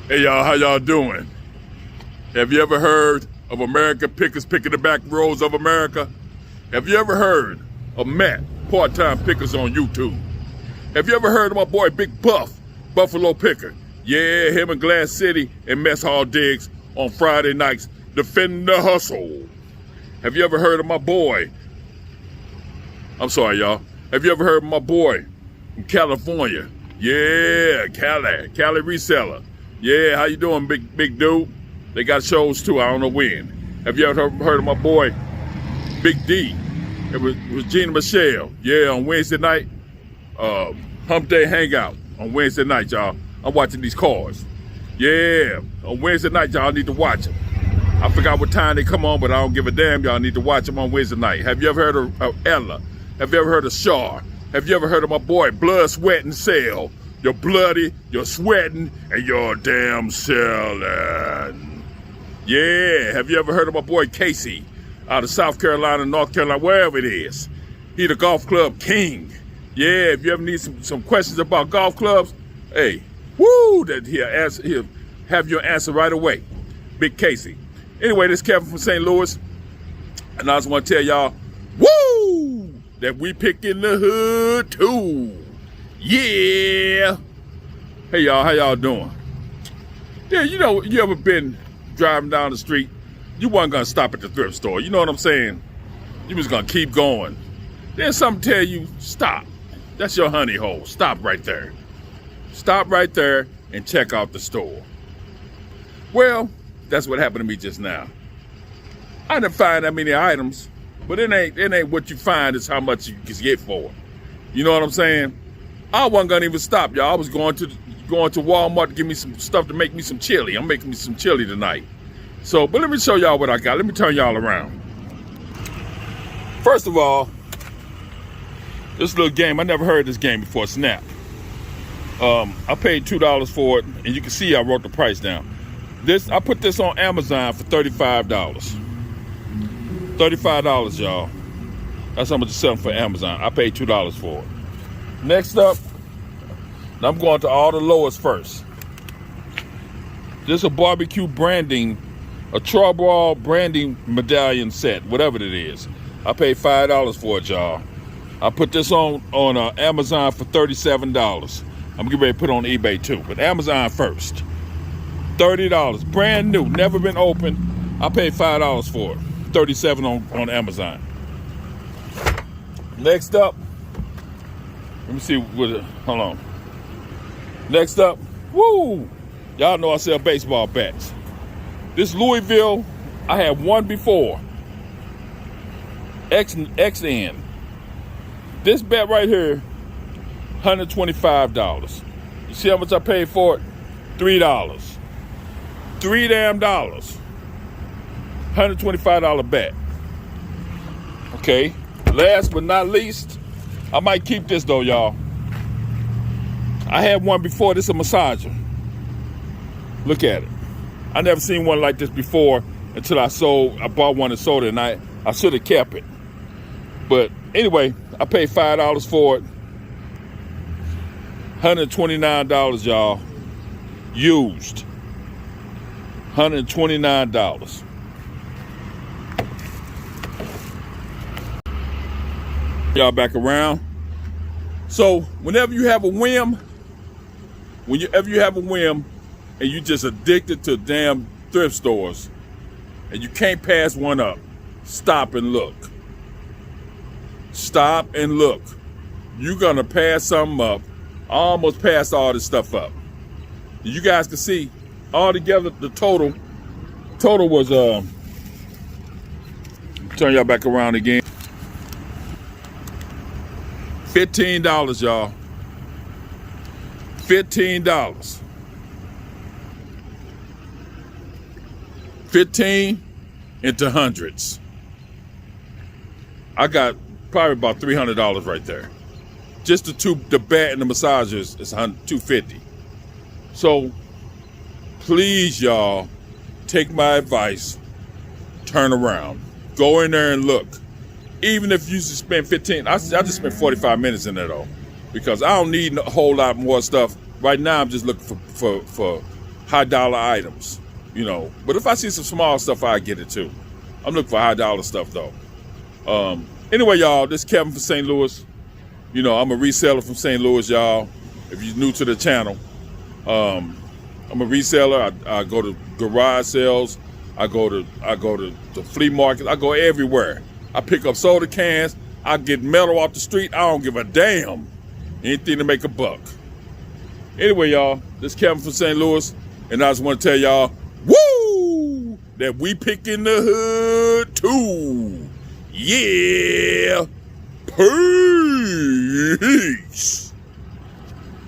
Hey y'all, how y'all doing? Have you ever heard of American pickers picking the back roads of America? Have you ever heard of Matt, part-time pickers on YouTube? Have you ever heard of my boy Big Buff, Buffalo Picker? Yeah, him in Glass City and Mess Hall Digs on Friday nights, defending the hustle. Have you ever heard of my boy? I'm sorry, y'all. Have you ever heard of my boy from California? Yeah, Cali reseller. Yeah, how you doing, big dude? They got shows too, I don't know when. Have you ever heard of my boy, Big D? It was Gina Michelle. Yeah, on Wednesday night, Hump Day Hangout on Wednesday night, y'all. I'm watching these cars. Yeah, on Wednesday night, y'all need to watch them. I forgot what time they come on, but I don't give a damn. Y'all need to watch them on Wednesday night. Have you ever heard of Ella? Have you ever heard of Shar? Have you ever heard of my boy, Blood, Sweat, and Sell? You're bloody, you're sweating, and you're damn selling. Yeah, have you ever heard of my boy Casey out of South Carolina, North Carolina, wherever it is? He the golf club king. Yeah, if you ever need some questions about golf clubs, hey, woo, that he'll have your answer right away. Big Casey. Anyway, this is Kevin from St. Louis, and I just want to tell y'all, woo, that we pick in the hood too. Yeah. Hey y'all, how y'all doing? Yeah, you know, you ever been driving down the street, you wasn't gonna stop at the thrift store, you know what I'm saying? You was gonna keep going. Then something tell you, stop. That's your honey hole. Stop right there. Stop right there and check out the store. Well, that's what happened to me just now. I didn't find that many items, but it ain't what you find, it's how much you can get for it. You know what I'm saying? I wasn't gonna even stop, y'all. I was going to Walmart to give me some stuff to make me some chili. I'm making me some chili tonight. So, but let me show y'all what I got. Let me turn y'all around. First of all, this little game, I never heard this game before, Snap. I paid $2 for it, and you can see I wrote the price down. I put this on Amazon for $35. $35, y'all. That's how much it's selling for Amazon. I paid $2 for it. Next up, I'm going to all the lowest first. This is a barbecue branding, a Charbroil branding medallion set, whatever it is. I paid $5 for it, y'all. I put this on Amazon for $37. I'm getting ready to put it on eBay too, but Amazon first. $30, brand new, never been opened. I paid $5 for it. $37 on Amazon. Next up, let me see hold on. Next up, woo! Y'all know I sell baseball bats. This Louisville, I had one before. XN. This bat right here, $125. You see how much I paid for it? $3. $3 damn dollars. $125 bat. Okay, last but not least, I might keep this though, y'all. I had one before. This is a massager. Look at it. I never seen one like this before until I bought one and sold it, and I should have kept it. But anyway, I paid $5 for it. $129, y'all. Used. $129. Y'all back around. So whenever you have a whim, and you just addicted to damn thrift stores and you can't pass one up, stop and look. Stop and look. You're gonna pass something up. I almost passed all this stuff up. You guys can see all together the total was turn y'all back around again. $15, y'all. $15. 15 into hundreds. I got probably about $300 right there. Just the bat and the massagers is $250. So please, y'all, take my advice. Turn around. Go in there and look. Even if you just spend 15, I just spent 45 minutes in there though, because I don't need a whole lot more stuff. Right now, I'm just looking for high dollar items, you know. But if I see some small stuff, I get it too. I'm looking for high dollar stuff though. Anyway, y'all, this is Kevin from St. Louis. You know, I'm a reseller from St. Louis, y'all. If you're new to the channel, I'm a reseller. I go to garage sales. I go to the flea market. I go everywhere. I pick up soda cans. I get metal off the street. I don't give a damn. Anything to make a buck. Anyway, y'all, this is Kevin from St. Louis, and I just want to tell y'all, woo, that we pick in the hood too. Yeah. Peace.